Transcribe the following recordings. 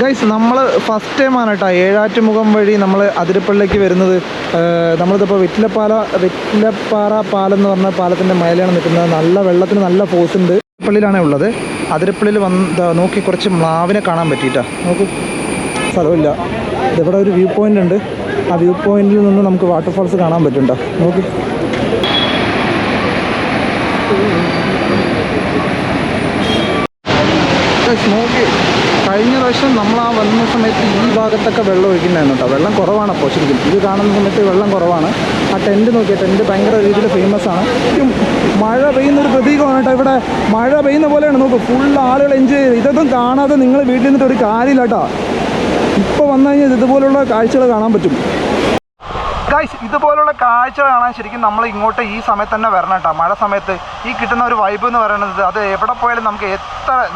Guys നമ്മൾ first ടൈമാണ് കേട്ടോ ഏഴാറ്റുമുഖം വഴി നമ്മൾ അതിരപ്പള്ളിക്ക് വരുന്നത്. നമ്മളിതിപ്പോൾ വെറ്റിലപ്പാറ പാലം എന്ന് പറഞ്ഞ പാലത്തിൻ്റെ മേലെയാണ് നിൽക്കുന്നത്. നല്ല വെള്ളത്തിന് നല്ല ഫോഴ്സ് ഉണ്ട്. പള്ളിയിലാണേ ഉള്ളത്. അതിരപ്പള്ളിയിൽ നോക്കി കുറച്ച് മ്ലാവിനെ കാണാൻ പറ്റിയിട്ടാ. നോക്കൂ, സ്ഥലമില്ല. ഇതിവിടെ ഒരു വ്യൂ പോയിൻ്റ് ഉണ്ട്. ആ വ്യൂ പോയിന്റിൽ നിന്ന് നമുക്ക് വാട്ടർഫാൾസ് കാണാൻ പറ്റുന്നുണ്ടോ? നോക്കി. നോക്കി, കഴിഞ്ഞ പ്രാവശ്യം നമ്മൾ ആ വന്ന സമയത്ത് ഈ ഭാഗത്തൊക്കെ വെള്ളം ഒഴിക്കുന്നതായിരുന്നു കേട്ടോ. വെള്ളം കുറവാണ് അപ്പോൾ ശരിക്കും. ഇത് കാണുന്ന സമയത്ത് വെള്ളം കുറവാണ്. ആ ടെൻറ്റ് നോക്കിയാൽ ടെൻറ്റ് ഭയങ്കര രീതിയിൽ ഫേമസ് ആണ്. മഴ പെയ്യുന്നൊരു പ്രതീകമാണ് കേട്ടോ. ഇവിടെ മഴ പെയ്യുന്ന പോലെയാണ്. നോക്കും, ഫുൾ ആളുകൾ എൻജോയ് ചെയ്ത്. ഇതൊന്നും കാണാതെ നിങ്ങൾ വീട്ടിൽ നിന്നിട്ട് ഒരു കാര്യമില്ല കേട്ടോ. ഇപ്പോൾ വന്നു കഴിഞ്ഞാൽ ഇതുപോലുള്ള കാഴ്ചകൾ കാണാൻ പറ്റും. ഗൈസ്, ഇതുപോലുള്ള കാഴ്ച കാണാൻ ശരിക്കും നമ്മൾ ഇങ്ങോട്ട് ഈ സമയത്ത് തന്നെ വരണം കേട്ടോ. മഴ സമയത്ത് ഈ കിട്ടുന്ന ഒരു വൈബ് എന്ന് പറയുന്നത്, അത് എവിടെ പോയാലും നമുക്ക്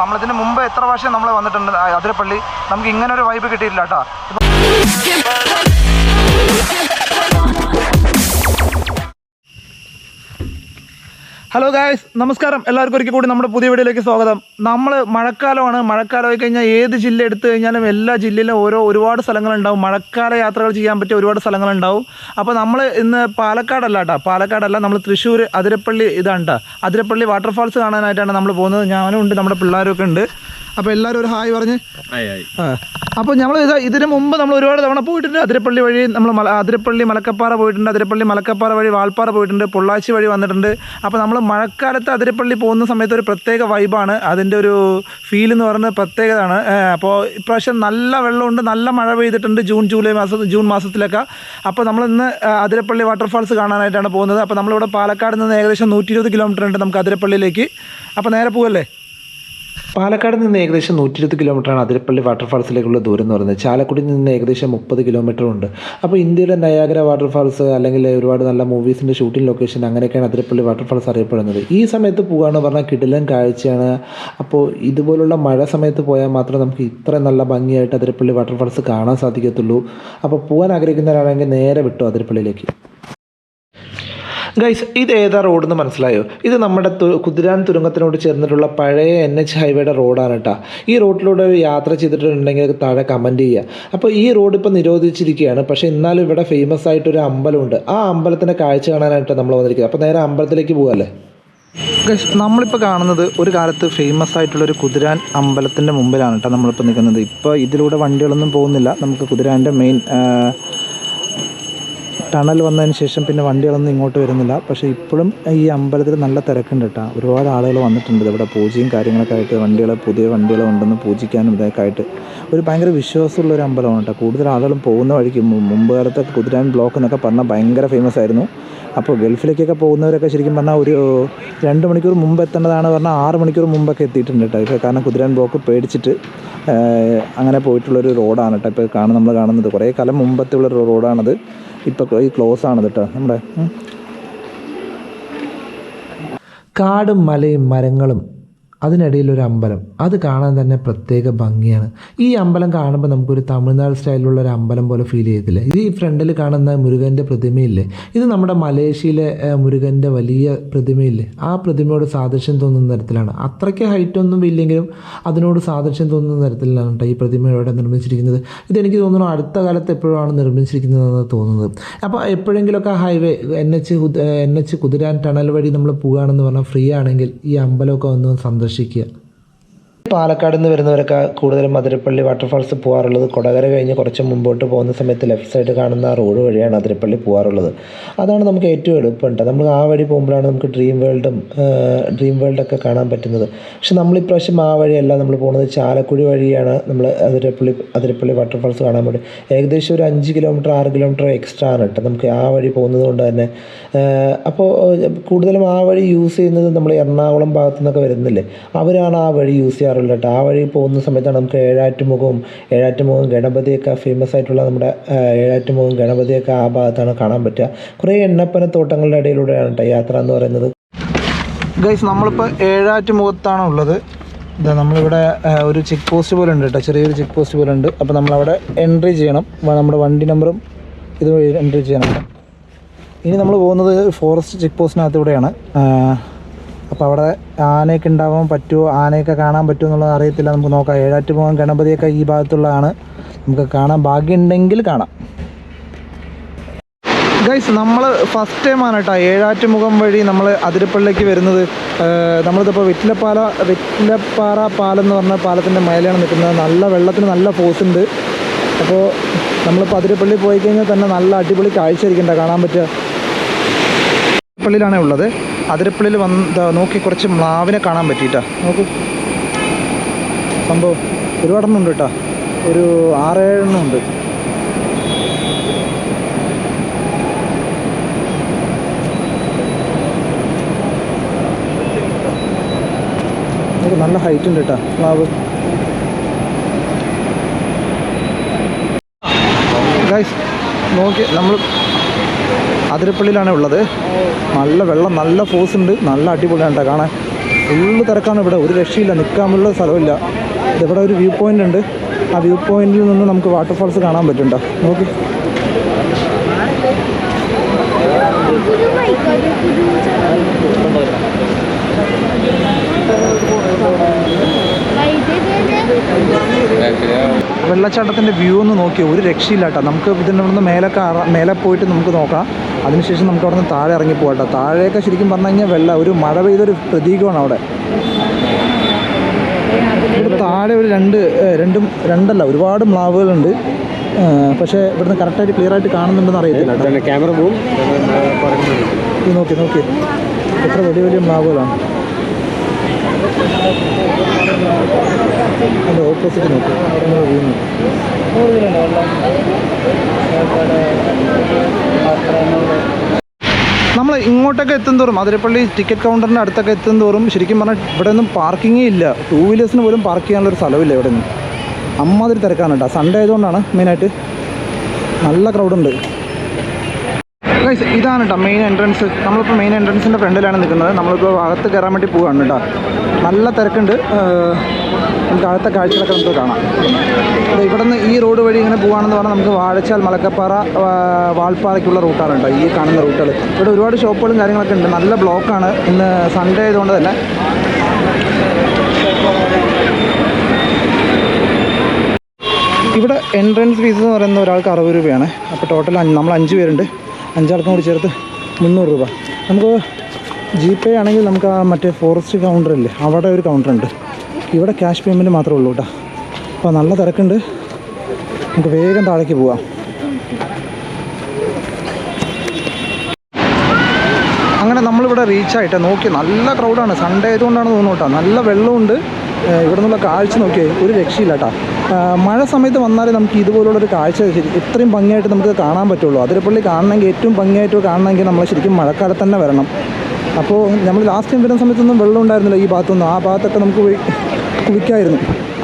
നമ്മളിതിന് മുമ്പ് എത്ര പ്രാവശ്യം നമ്മൾ വന്നിട്ടുണ്ട് അതിരപ്പള്ളി, നമുക്ക് ഇങ്ങനെ ഒരു വൈബ് കിട്ടിയിട്ടില്ല കേട്ടോ. ഹലോ ഗായ്സ്, നമസ്കാരം. എല്ലാവർക്കും ഒരിക്കൽ കൂടി നമ്മുടെ പുതിയ വീഡിയോയിലേക്ക് സ്വാഗതം. നമ്മൾ മഴക്കാലമാണ്. മഴക്കാലമായി കഴിഞ്ഞാൽ ഏത് ജില്ല എടുത്തു കഴിഞ്ഞാലും എല്ലാ ജില്ലയിലും ഒരുപാട് സ്ഥലങ്ങളുണ്ടാവും. മഴക്കാല യാത്രകൾ ചെയ്യാൻ പറ്റിയ ഒരുപാട് സ്ഥലങ്ങളുണ്ടാവും. അപ്പോൾ നമ്മൾ ഇന്ന് പാലക്കാടല്ല, നമ്മൾ തൃശ്ശൂർ അതിരപ്പള്ളി ഇതാണ് കേട്ടോ. അതിരപ്പള്ളി വാട്ടർഫാൾസ് കാണാനായിട്ടാണ് നമ്മൾ പോകുന്നത്. ഞാനും ഉണ്ട്, നമ്മുടെ പിള്ളേരൊക്കെ ഉണ്ട്. അപ്പോൾ എല്ലാവരും ഒരു ഹായ് പറഞ്ഞ്. അപ്പോൾ നമ്മൾ ഇതിന് മുമ്പ് നമ്മൾ ഒരുപാട് തവണ പോയിട്ടുണ്ട്. അതിരപ്പള്ളി വഴി നമ്മൾ അതിരപ്പള്ളി മലക്കപ്പാറ പോയിട്ടുണ്ട്. അതിരപ്പള്ളി മലക്കപ്പാറ വഴി വാൾപ്പാറ പോയിട്ടുണ്ട്. പൊള്ളാച്ചി വഴി വന്നിട്ടുണ്ട്. അപ്പോൾ നമ്മൾ മഴക്കാലത്ത് അതിരപ്പള്ളി പോകുന്ന സമയത്ത് ഒരു പ്രത്യേക വൈബാണ്. അതിൻ്റെ ഒരു ഫീൽ എന്ന് പറയുന്നത് പ്രത്യേകതയാണ്. അപ്പോൾ ഇപ്രാവശ്യം നല്ല വെള്ളമുണ്ട്, നല്ല മഴ പെയ്തിട്ടുണ്ട് ജൂൺ മാസത്തിലൊക്കെ. അപ്പോൾ നമ്മളിന്ന് അതിരപ്പള്ളി വാട്ടർഫാൾസ് കാണാനായിട്ടാണ് പോകുന്നത്. അപ്പോൾ നമ്മളിവിടെ പാലക്കാട് നിന്ന് ഏകദേശം 120 കിലോമീറ്റർ ഉണ്ട് നമുക്ക് അതിരപ്പള്ളിയിലേക്ക്. അപ്പോൾ നേരെ പോകല്ലേ. പാലക്കാട് നിന്ന് ഏകദേശം 120 കിലോമീറ്ററാണ് അതിരപ്പള്ളി വാട്ടർഫാൾസിലേക്കുള്ള ദൂരം എന്ന് പറയുന്നത്. ചാലക്കുടിയിൽ നിന്ന് ഏകദേശം 30 കിലോമീറ്റർ ഉണ്ട്. അപ്പോൾ ഇന്ത്യയിലെ നയാഗ്ര വാട്ടർഫാൾസ് അല്ലെങ്കിൽ ഒരുപാട് നല്ല മൂവീസിൻ്റെ ഷൂട്ടിംഗ് ലൊക്കേഷൻ അങ്ങനെയൊക്കെയാണ് അതിരപ്പള്ളി വാട്ടർഫാൾസ് അറിയപ്പെടുന്നത്. ഈ സമയത്ത് പോകുകയാണെന്ന് പറഞ്ഞാൽ കിടിലൻ കാഴ്ചയാണ്. അപ്പോൾ ഇതുപോലുള്ള മഴ സമയത്ത് പോയാൽ മാത്രമേ നമുക്ക് ഇത്ര നല്ല ഭംഗിയായിട്ട് അതിരപ്പള്ളി വാട്ടർഫാൾസ് കാണാൻ സാധിക്കത്തുള്ളൂ. അപ്പോൾ പോകാൻ ആഗ്രഹിക്കുന്നവരാണെങ്കിൽ നേരെ വിട്ടു അതിരപ്പള്ളിയിലേക്ക്. ഗൈസ്, ഇത് ഏതാ റോഡെന്ന് മനസ്സിലായോ? ഇത് നമ്മുടെ കുതിരാൻ തുരങ്കത്തിനോട് ചേർന്നിട്ടുള്ള പഴയ NH ഹൈവേയുടെ റോഡാണ് കേട്ടോ. ഈ റോഡിലൂടെ യാത്ര ചെയ്തിട്ടുണ്ടെങ്കിൽ താഴെ കമൻറ്റ് ചെയ്യുക. അപ്പോൾ ഈ റോഡ് ഇപ്പോൾ നിരോധിച്ചിരിക്കുകയാണ്. പക്ഷേ എന്നാലും ഇവിടെ ഫേമസ് ആയിട്ടൊരു അമ്പലമുണ്ട്. ആ അമ്പലത്തിൻ്റെ കാഴ്ച കാണാനായിട്ട് നമ്മൾ വന്നിരിക്കുന്നത്. അപ്പോൾ നേരെ അമ്പലത്തിലേക്ക് പോകാമല്ലേ. ഗൈസ്, നമ്മളിപ്പോൾ കാണുന്നത് ഒരു കാലത്ത് ഫേമസ് ആയിട്ടുള്ളൊരു കുതിരാൻ അമ്പലത്തിൻ്റെ മുമ്പിലാണ് കേട്ടോ നമ്മളിപ്പോൾ നിൽക്കുന്നത്. ഇപ്പോൾ ഇതിലൂടെ വണ്ടികളൊന്നും പോകുന്നില്ല. നമുക്ക് കുതിരാൻ്റെ മെയിൻ ടണൽ വന്നതിന് ശേഷം പിന്നെ വണ്ടികളൊന്നും ഇങ്ങോട്ട് വരുന്നില്ല. പക്ഷേ ഇപ്പോഴും ഈ അമ്പലത്തിൽ നല്ല തിരക്കുണ്ട് കേട്ടോ. ഒരുപാട് ആളുകൾ വന്നിട്ടുണ്ട്. ഇവിടെ പൂജയും കാര്യങ്ങളൊക്കെ ആയിട്ട് പുതിയ വണ്ടികൾ ഉണ്ടെന്ന് പൂജിക്കാനും ഇതൊക്കെ ആയിട്ട് ഒരു ഭയങ്കര വിശ്വാസമുള്ളൊരു അമ്പലമാണ് കേട്ടോ. കൂടുതൽ ആളുകളും പോകുന്ന വഴിക്ക് മുമ്പ് കാലത്തൊക്കെ കുതിരാൻ ബ്ലോക്ക് എന്നൊക്കെ പറഞ്ഞാൽ ഭയങ്കര ഫേമസ് ആയിരുന്നു. അപ്പോൾ ഗൾഫിലേക്കൊക്കെ പോകുന്നവരൊക്കെ ശരിക്കും പറഞ്ഞാൽ ഒരു 2 മണിക്കൂർ മുമ്പ് എത്തേണ്ടതാണ് പറഞ്ഞാൽ 6 മണിക്കൂർ മുമ്പൊക്കെ എത്തിയിട്ടുണ്ട് കേട്ടോ. ഇപ്പോൾ കാരണം കുതിരാൻ ബ്ലോക്ക് പേടിച്ചിട്ട് അങ്ങനെ പോയിട്ടുള്ളൊരു റോഡാണ് കേട്ടോ. ഇപ്പോൾ നമ്മൾ കാണുന്നത് കുറേ കാലം മുമ്പത്തെ ഉള്ളൊരു റോഡാണത്. ഇപ്പോൾ ഈ ക്ലോസ് ആണ് കേട്ടോ. നമ്മുടെ കാടും മലയും മരങ്ങളും അതിനിടയിലൊരു അമ്പലം, അത് കാണാൻ തന്നെ പ്രത്യേക ഭംഗിയാണ്. ഈ അമ്പലം കാണുമ്പോൾ നമുക്കൊരു തമിഴ്നാട് സ്റ്റൈലിലുള്ള ഒരു അമ്പലം പോലെ ഫീൽ ചെയ്യത്തില്ലേ? ഇത് ഈ ഫ്രണ്ടിൽ കാണുന്ന മുരുകൻ്റെ പ്രതിമയില്ലേ, ഇത് നമ്മുടെ മലേഷ്യയിലെ മുരുകൻ്റെ വലിയ പ്രതിമയില്ലേ, ആ പ്രതിമയോട് സാദൃശ്യം തോന്നുന്ന തരത്തിലാണ്. അത്രയ്ക്ക് ഹൈറ്റൊന്നും ഇല്ലെങ്കിലും അതിനോട് സാദൃശ്യം തോന്നുന്ന തരത്തിലാണ് കേട്ടോ ഈ പ്രതിമയോടെ നിർമ്മിച്ചിരിക്കുന്നത്. ഇതെനിക്ക് തോന്നുന്നു അടുത്ത കാലത്ത് എപ്പോഴാണ് നിർമ്മിച്ചിരിക്കുന്നതെന്ന് തോന്നുന്നത്. അപ്പോൾ എപ്പോഴെങ്കിലുമൊക്കെ ഹൈവേ NH കുതിരാൻ ടണൽ വഴി നമ്മൾ പോകുകയാണെന്ന് പറഞ്ഞാൽ ഫ്രീ ആണെങ്കിൽ ഈ അമ്പലമൊക്കെ ഒന്ന് സന്ദർശിക്കുക. പാലക്കാട് നിന്ന് വരുന്നവരൊക്കെ കൂടുതലും അതിരപ്പള്ളി വാട്ടർഫാൾസ് പോകാറുള്ളത് കൊടകര കഴിഞ്ഞ് കുറച്ച് മുമ്പോട്ട് പോകുന്ന സമയത്ത് ലെഫ്റ്റ് സൈഡ് കാണുന്ന ആ റോഡ് വഴിയാണ് അതിരപ്പള്ളി പോകാറുള്ളത്. അതാണ് നമുക്ക് ഏറ്റവും എളുപ്പമുണ്ട്. നമ്മൾ ആ വഴി പോകുമ്പോഴാണ് നമുക്ക് ഡ്രീം വേൾഡൊക്കെ കാണാൻ പറ്റുന്നത്. പക്ഷെ നമ്മളിപ്രാവശ്യം ആ വഴിയല്ല നമ്മൾ പോകുന്നത്, ചാലക്കുടി വഴിയാണ് നമ്മൾ അതിരപ്പള്ളി വാട്ടർഫാൾസ് കാണാൻ വേണ്ടി. ഏകദേശം ഒരു 5 കിലോമീറ്റർ 6 കിലോമീറ്റർ എക്സ്ട്രാ ആണ് കേട്ടോ നമുക്ക് ആ വഴി പോകുന്നത് കൊണ്ട് തന്നെ. അപ്പോൾ കൂടുതലും ആ വഴി യൂസ് ചെയ്യുന്നത് നമ്മൾ എറണാകുളം ഭാഗത്തു നിന്നൊക്കെ വരുന്നില്ലേ, അവരാണ് ആ വഴി യൂസ് ചെയ്യാറുള്ളത് കേട്ടോ. ആ വഴി പോകുന്ന സമയത്താണ് നമുക്ക് ഏഴാറ്റുമുഖവും ഗണപതിയൊക്കെ ഫേമസ് ആയിട്ടുള്ള നമ്മുടെ ഏഴാറ്റുമുഖം ഗണപതിയൊക്കെ ആ ഭാഗത്താണ് കാണാൻ പറ്റുക. കുറേ എണ്ണപ്പനത്തോട്ടങ്ങളുടെ ഇടയിലൂടെയാണ് കേട്ടോ യാത്ര എന്ന് പറയുന്നത്. ഗൈസ്, നമ്മളിപ്പോൾ ഏഴാറ്റുമുഖത്താണ് ഉള്ളത്. ഇതാ നമ്മളിവിടെ ഒരു ചെക്ക് പോസ്റ്റ് പോലെ ഉണ്ട് കേട്ടോ, ചെറിയൊരു ചെക്ക് പോസ്റ്റ് പോലെ ഉണ്ട്. അപ്പോൾ നമ്മളവിടെ എൻട്രി ചെയ്യണം. നമ്മുടെ വണ്ടി നമ്പറും ഇത് എൻട്രി ചെയ്യണം. ഇനി നമ്മൾ പോകുന്നത് ഫോറസ്റ്റ് ചെക്ക് പോസ്റ്റിനകത്തൂടെയാണ്. അപ്പോൾ അവിടെ ആനയൊക്കെ ഉണ്ടാവാൻ പറ്റുമോ, ആനയൊക്കെ കാണാൻ പറ്റുമോ എന്നുള്ളത് അറിയത്തില്ല. നമുക്ക് നോക്കാം. ഏഴാറ്റുമുഖം ഗണപതിയൊക്കെ ഈ ഭാഗത്തുള്ളതാണ്. നമുക്ക് കാണാൻ ഭാഗ്യമുണ്ടെങ്കിൽ കാണാം. ഗൈസ്, നമ്മൾ ഫസ്റ്റ് ടൈമാണ് കേട്ടോ ഏഴാറ്റുമുഖം വഴി നമ്മൾ അതിരപ്പള്ളിക്ക് വരുന്നത്. നമ്മളിതിപ്പോൾ വെറ്റിലപ്പാറ പാലം എന്ന് പറഞ്ഞ പാലത്തിൻ്റെ മേലെയാണ് നിൽക്കുന്നത്. നല്ല വെള്ളത്തിന് നല്ല ഫോഴ്സ് ഉണ്ട്. അപ്പോൾ നമ്മളിപ്പോൾ അതിരപ്പള്ളി പോയി കഴിഞ്ഞാൽ തന്നെ നല്ല അടിപൊളി കാഴ്ച ആയിരിക്കണ്ട കാണാൻ പറ്റുക. അതിരപ്പള്ളിയിലാണ് ഉള്ളത്. അതിരപ്പള്ളിയിൽ നോക്കി കുറച്ച് മ്ലാവിനെ കാണാൻ പറ്റിയിട്ടാ. നോക്കൂ, സംഭവം ഒരുപാടെണ്ണം ഉണ്ട് കേട്ടോ. ഒരു 6-7 എണ്ണം ഉണ്ട്. നല്ല ഹൈറ്റ് ഉണ്ട് കേട്ടോ പ്ലാവ്. ഗൈസ് നോക്കി, നമ്മൾ അതിരപ്പള്ളിയിലാണ് ഉള്ളത്. നല്ല വെള്ളം, നല്ല ഫോഴ്സ് ഉണ്ട്, നല്ല അടിപൊളിയാണ് കേട്ടോ കാണാൻ. ഫുള്ള് തിരക്കാണ് ഇവിടെ, ഒരു രക്ഷയില്ല, നിൽക്കാനുള്ള സ്ഥലമില്ല. ഇതിവിടെ ഒരു വ്യൂ പോയിൻ്റ് ഉണ്ട്. ആ വ്യൂ പോയിന്റിൽ നിന്ന് നമുക്ക് വാട്ടർഫാൾസ് കാണാൻ പറ്റുന്നുണ്ടോ നോക്കി. വെള്ളച്ചാട്ടത്തിൻ്റെ വ്യൂ ഒന്ന് നോക്കി, ഒരു രക്ഷയില്ല കേട്ടോ. നമുക്ക് ഇതിൻ്റെ ഇവിടുന്ന് മേലെ പോയിട്ട് നമുക്ക് നോക്കാം. അതിനുശേഷം നമുക്ക് അവിടെ നിന്ന് താഴെ ഇറങ്ങി പോകട്ടോ. താഴെയൊക്കെ ശരിക്കും പറഞ്ഞു കഴിഞ്ഞാൽ ഒരു മഴ പെയ്തൊരു പ്രതീകമാണ് അവിടെ. ഇവിടെ താഴെ ഒരു രണ്ടല്ല ഒരുപാട് മ്ലാവുകളുണ്ട്. പക്ഷേ ഇവിടുന്ന് കറക്റ്റായിട്ട് ക്ലിയർ ആയിട്ട് കാണുന്നുണ്ടെന്ന് അറിയത്തില്ല. ക്യാമറ പോവും. നോക്കി എത്ര വലിയ മ്ലാവുകളാണ്. അതിൻ്റെ ഓപ്പോസിറ്റ് നോക്കി. നമ്മൾ ഇങ്ങോട്ടൊക്കെ എത്തുന്തോറും, അതിരപ്പള്ളി ടിക്കറ്റ് കൗണ്ടറിൻ്റെ അടുത്തൊക്കെ എത്തുന്തോറും ശരിക്കും പറഞ്ഞാൽ ഇവിടെ ഒന്നും പാർക്കിങ്ങേ ഇല്ല. 2 വീലേഴ്സിന് പോലും പാർക്ക് ചെയ്യാനുള്ളൊരു സ്ഥലമില്ല ഇവിടെ നിന്ന്. അമ്മാതിരി തിരക്കാണ് കേട്ടോ. സൺഡേ ആയതുകൊണ്ടാണ് മെയിനായിട്ട്. നല്ല ക്രൗഡുണ്ട്. ഇതാണ് കേട്ടോ മെയിൻ എൻട്രൻസ്. നമ്മളിപ്പോൾ മെയിൻ എൻട്രൻസിൻ്റെ ഫ്രണ്ടിലാണ് നിൽക്കുന്നത്. നമ്മളിപ്പോൾ അകത്ത് കയറാൻ വേണ്ടി പോവുകയാണ് കേട്ടോ. നല്ല തിരക്കുണ്ട്. നമുക്ക് അകത്തെ കാഴ്ചകളൊക്കെ നമുക്ക് കാണാം. ഇവിടെ നിന്ന് ഈ റോഡ് വഴി ഇങ്ങനെ പോകുകയാണെന്ന് പറഞ്ഞാൽ നമുക്ക് വാഴച്ചാൽ, മലക്കപ്പാറ, വാൾപ്പാറയ്ക്കുള്ള റൂട്ടാണ് കേട്ടോ ഈ കാണുന്ന റൂട്ടുകൾ. ഇവിടെ ഒരുപാട് ഷോപ്പുകളും കാര്യങ്ങളൊക്കെ ഉണ്ട്. നല്ല ബ്ലോക്കാണ് ഇന്ന് സൺഡേ ആയതുകൊണ്ട് തന്നെ. ഇവിടെ എൻട്രൻസ് ഫീസ് എന്ന് പറയുന്നത് ഒരാൾക്ക് 60 രൂപയാണ്. അപ്പോൾ ടോട്ടൽ നമ്മൾ 5 പേരുണ്ട്. 5 ആൾക്കും കൂടി ചേർത്ത് 300 രൂപ. നമുക്ക് GPay ആണെങ്കിൽ നമുക്ക് ആ മറ്റേ ഫോറസ്റ്റ് കൗണ്ടറില്ലേ, അവിടെ ഒരു കൗണ്ടറുണ്ട്. ഇവിടെ ക്യാഷ് പേയ്മെൻറ്റ് മാത്രമേ ഉള്ളൂ കേട്ടോ. അപ്പോൾ നല്ല തിരക്കുണ്ട്. നമുക്ക് വേഗം താഴേക്ക് പോവാം. അങ്ങനെ നമ്മളിവിടെ റീച്ചായിട്ട് നോക്കി. നല്ല ക്രൗഡാണ്. സൺഡേ ആയതുകൊണ്ടാണ് തോന്നുന്നു കേട്ടോ. നല്ല വെള്ളമുണ്ട്. ഇവിടെ നിന്നുള്ള കാഴ്ച നോക്കിയേ, ഒരു രക്ഷയില്ല കേട്ടോ. മഴ സമയത്ത് വന്നാലേ നമുക്ക് ഇതുപോലുള്ളൊരു കാഴ്ച ഇത്രയും ഭംഗിയായിട്ട് നമുക്ക് കാണാൻ പറ്റുള്ളൂ. അതിരപ്പള്ളി കാണണമെങ്കിൽ, ഏറ്റവും ഭംഗിയായിട്ട് കാണണമെങ്കിൽ നമ്മൾ ശരിക്കും മഴക്കാലത്ത് തന്നെ വരണം. അപ്പോൾ നമ്മൾ ലാസ്റ്റ് ടൈം വരുന്ന സമയത്തൊന്നും വെള്ളം ഉണ്ടായിരുന്നില്ല ഈ ഭാഗത്തൊന്നും. ആ ഭാഗത്തൊക്കെ നമുക്ക് കുളിക്കായിരുന്നു.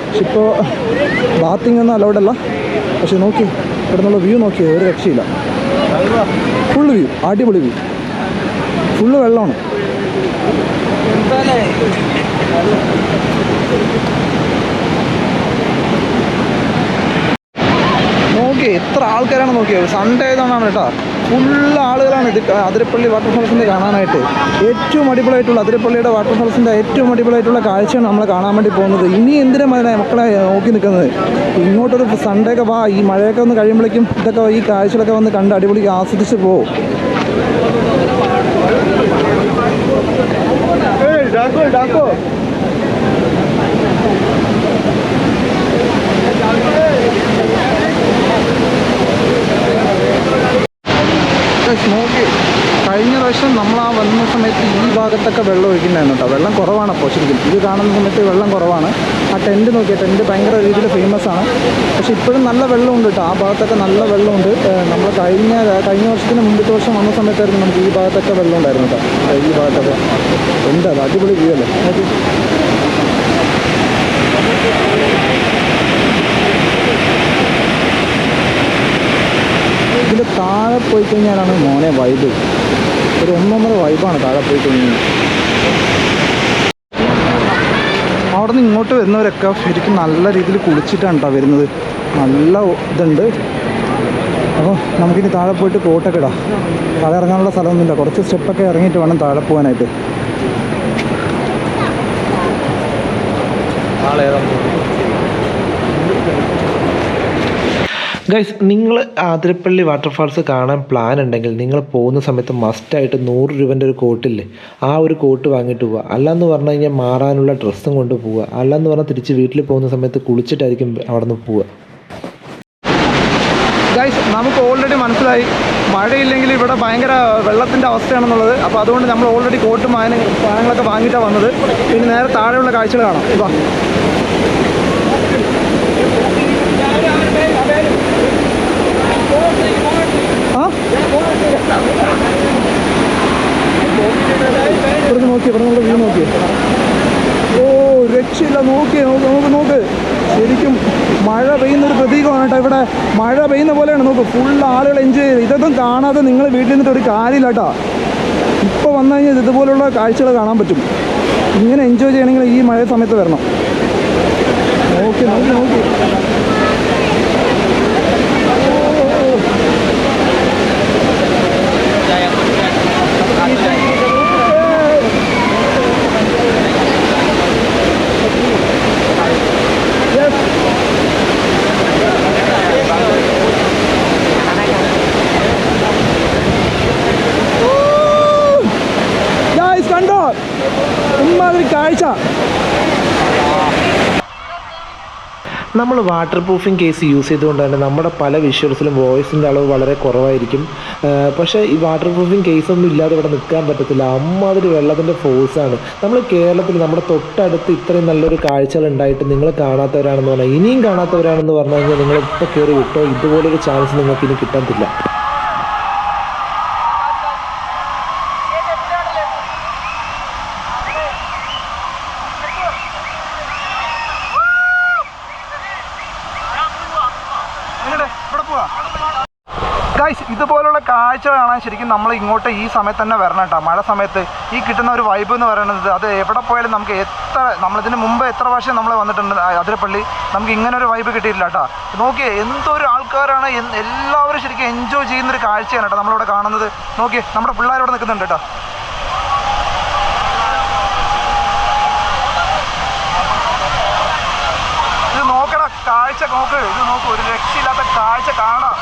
പക്ഷെ ഇപ്പോൾ ബാത്തിങ് ഒന്നും അലൗഡല്ല. പക്ഷെ നോക്കി, ഇവിടെ നിന്നുള്ള വ്യൂ നോക്കിയേ, ഒരു രക്ഷയില്ല. ഫുള്ള് വ്യൂ, അടിപൊളി വ്യൂ. ഫുള്ള് വെള്ളമാണ്. നോക്കിയേ എത്ര ആൾക്കാരാണ് നോക്കിയത്. സൺഡേ ആയതുകൊണ്ടാണ് കേട്ടോ. ഫുള്ള് ആളുകളാണ് ഇത് അതിരപ്പള്ളി വാട്ടർഫാൾസിൻ്റെ കാണാനായിട്ട്. ഏറ്റവും അടിപൊളിയായിട്ടുള്ള അതിരപ്പള്ളിയുടെ വാട്ടർഫാൾസിൻ്റെ ഏറ്റവും അടിപൊളിയായിട്ടുള്ള കാഴ്ചയാണ് നമ്മൾ കാണാൻ വേണ്ടി പോകുന്നത്. ഇനി എന്തിനാ മക്കളെ നോക്കി നിൽക്കുന്നത്? ഇങ്ങോട്ടൊരു സൺഡേ ഒക്കെ വാ. ഈ മഴയൊക്കെ ഒന്ന് കഴിയുമ്പോഴേക്കും ഇതൊക്കെ ഈ കാഴ്ചകളൊക്കെ വന്ന് കണ്ട് അടിപൊളി ആസ്വദിച്ച് പോകും. നോക്കി, കഴിഞ്ഞ പ്രാവശ്യം നമ്മൾ ആ വന്ന സമയത്ത് ഈ ഭാഗത്തൊക്കെ വെള്ളം ഒഴിക്കുന്നുണ്ടായിരുന്നു കേട്ടോ. വെള്ളം കുറവാണ് അപ്പോൾ ശരിക്കും. ഇത് കാണുന്ന സമയത്ത് വെള്ളം കുറവാണ്. ആ ടെൻറ്റ് നോക്കിയാൽ ടെൻറ്റ് ഭയങ്കര രീതിയിൽ ഫേമസ് ആണ്. പക്ഷെ ഇപ്പോഴും നല്ല വെള്ളമുണ്ട് കേട്ടോ. ആ ഭാഗത്തൊക്കെ നല്ല വെള്ളമുണ്ട്. നമ്മൾ കഴിഞ്ഞ വർഷത്തിന് മുമ്പത്തെ വർഷം വന്ന സമയത്തായിരുന്നു നമുക്ക് ഈ ഭാഗത്തൊക്കെ വെള്ളം ഉണ്ടായിരുന്നു കേട്ടോ. ഈ ഭാഗത്തൊക്കെ എന്താ അടിപൊളി വ്യൂ അല്ലേ നോക്കി. ഇതിൽ താഴെ പോയി കഴിഞ്ഞാലാണ് മോനെ വൈബ്. ഒരു 1-1.5 വൈബാണ് താഴെ പോയി കഴിഞ്ഞാൽ. അവിടെ നിന്ന് ഇങ്ങോട്ട് വരുന്നവരൊക്കെ ശരിക്കും നല്ല രീതിയിൽ കുളിച്ചിട്ടാണ് കേട്ടോ വരുന്നത്. നല്ല ഇതുണ്ട്. അപ്പോൾ നമുക്കിനി താഴെ പോയിട്ട് കോട്ടൊക്കെ ഇടാം. താഴെ ഇറങ്ങാനുള്ള സ്ഥലമൊന്നുമില്ല. കുറച്ച് സ്റ്റെപ്പൊക്കെ ഇറങ്ങിയിട്ട് വേണം താഴെ പോകാനായിട്ട്. ഗൈസ്, നിങ്ങൾ ആതിരപ്പള്ളി വാട്ടർഫാൾസ് കാണാൻ പ്ലാൻ ഉണ്ടെങ്കിൽ നിങ്ങൾ പോകുന്ന സമയത്ത് മസ്റ്റായിട്ട് 100 രൂപേൻ്റെ ഒരു കോട്ടില്ലേ, ആ ഒരു കോട്ട് വാങ്ങിയിട്ട് പോവുക. അല്ലാന്ന് പറഞ്ഞു കഴിഞ്ഞാൽ മാറാനുള്ള ഡ്രസ്സും കൊണ്ട് പോവുക. അല്ലാന്ന് പറഞ്ഞാൽ തിരിച്ച് വീട്ടിൽ പോകുന്ന സമയത്ത് കുളിച്ചിട്ടായിരിക്കും അവിടെ നിന്ന് പോവുക. ഗൈസ്, നമുക്ക് ഓൾറെഡി മനസ്സിലായി മഴയില്ലെങ്കിൽ ഇവിടെ ഭയങ്കര വെള്ളത്തിൻ്റെ അവസ്ഥയാണെന്നുള്ളത്. അപ്പോൾ അതുകൊണ്ട് നമ്മൾ ഓൾറെഡി കോട്ടും സാധനങ്ങളൊക്കെ വാങ്ങിയിട്ടാണ് വന്നത്. പിന്നെ നേരെ താഴെയുള്ള കാഴ്ചകൾ കാണാം. ഇപ്പം ഇവിടുന്ന് നോക്കി, ഇവിടെ നമ്മൾ വ്യൂ നോക്കി. ഓ രക്ഷയില്ല, നോക്ക് ശരിക്കും മഴ പെയ്യുന്നൊരു പ്രതീകമാണ് കേട്ടോ. ഇവിടെ മഴ പെയ്യുന്ന പോലെയാണ്. നോക്ക്, ഫുൾ ആളുകൾ എൻജോയ് ചെയ്ത്. ഇതൊന്നും കാണാതെ നിങ്ങൾ വീട്ടിൽ നിന്നിട്ട് ഒരു കാര്യമില്ല കേട്ടോ. ഇപ്പോൾ വന്നു കഴിഞ്ഞാൽ ഇതുപോലുള്ള കാഴ്ചകൾ കാണാൻ പറ്റും. ഇങ്ങനെ എൻജോയ് ചെയ്യണമെങ്കിൽ ഈ മഴ സമയത്ത് വരണം. നോക്കി. കണ്ടോ ഇമ്മാതിരി കാഴ്ച. നമ്മൾ വാട്ടർ പ്രൂഫിങ് കേസ് യൂസ് ചെയ്തുകൊണ്ട് തന്നെ നമ്മുടെ പല വിഷ്വൽസിലും വോയിസിൻ്റെ അളവ് വളരെ കുറവായിരിക്കും. പക്ഷേ ഈ വാട്ടർ പ്രൂഫിങ് കേസൊന്നും ഇല്ലാതെ ഇവിടെ നിൽക്കാൻ പറ്റത്തില്ല. അമ്മാതിരി വെള്ളത്തിൻ്റെ ഫോഴ്സാണ്. നമ്മൾ കേരളത്തിൽ നമ്മുടെ തൊട്ടടുത്ത് ഇത്രയും നല്ലൊരു കാഴ്ചകൾ ഉണ്ടായിട്ട് നിങ്ങൾ കാണാത്തവരാണെന്ന് പറഞ്ഞാൽ, ഇനിയും കാണാത്തവരാണെന്ന് പറഞ്ഞു കഴിഞ്ഞാൽ നിങ്ങളിപ്പോൾ കയറി വിട്ടോ, ഇതുപോലൊരു ചാൻസ് നിങ്ങൾക്ക് ഇനി കിട്ടത്തില്ല. ഗൈസ്, ഇതുപോലുള്ള കാഴ്ച കാണാൻ ശരിക്കും നമ്മൾ ഇങ്ങോട്ട് ഈ സമയത്ത് തന്നെ വരണം കേട്ടോ. മഴ സമയത്ത് ഈ കിട്ടുന്ന ഒരു വൈബ് എന്ന് പറയുന്നത്, അത് എവിടെ പോയാലും നമുക്ക് നമ്മളിതിന് മുമ്പ് എത്ര പ്രാവശ്യം നമ്മൾ വന്നിട്ടുണ്ട് അതിരപ്പള്ളി, നമുക്ക് ഇങ്ങനെ ഒരു വൈബ് കിട്ടിയിട്ടില്ല കേട്ടോ. നോക്കിയേ എന്തൊരു ആൾക്കാരാണ്, എല്ലാവരും ശരിക്കും എൻജോയ് ചെയ്യുന്നൊരു കാഴ്ചയാണ് കേട്ടോ നമ്മളിവിടെ കാണുന്നത്. നോക്കിയേ നമ്മുടെ പിള്ളേരിവിടെ നിൽക്കുന്നുണ്ട് കേട്ടോ. ഇത് നോക്കടാ, കാഴ്ച നോക്ക്, ഇത് നോക്ക്, ഒരു രക്ഷയില്ലാത്ത കാഴ്ച കാണാം.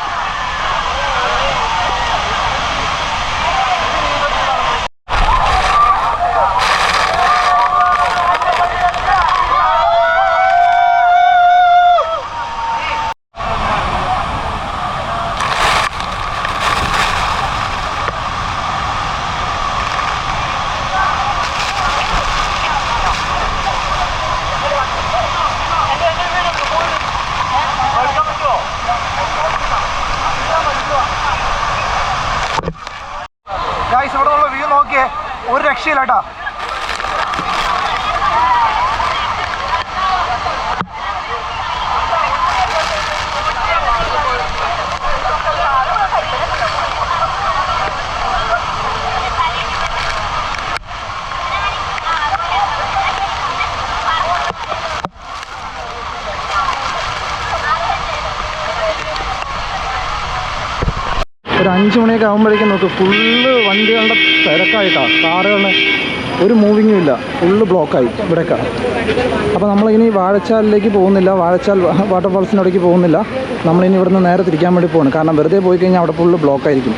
ഗൈസ്, ഇവിടെ ഉള്ള വ്യൂ നോക്കിയേ, ഒരു രക്ഷയില്ല കേട്ടോ. ഒരു 5 മണിയൊക്കെ ആകുമ്പോഴേക്കും നോക്ക്, ഫുള്ള് വണ്ടികളുടെ തിരക്കായിട്ടാണ്. കാറുകളിന് ഒരു മൂവിങ്ങും ഇല്ല, ഫുള്ള് ബ്ലോക്കായി ഇവിടെയൊക്കെ. അപ്പോൾ നമ്മളിനി വാഴച്ചാലിലേക്ക് പോകുന്നില്ല, വാഴച്ചാൽ വാട്ടർഫാൾസിനവിടേക്ക് പോകുന്നില്ല. നമ്മളിനി ഇവിടുന്ന് നേരെ തിരിക്കാൻ വേണ്ടി പോകണം. കാരണം വെറുതെ പോയി കഴിഞ്ഞാൽ അവിടെ ഫുള്ള് ബ്ലോക്കായിരിക്കും.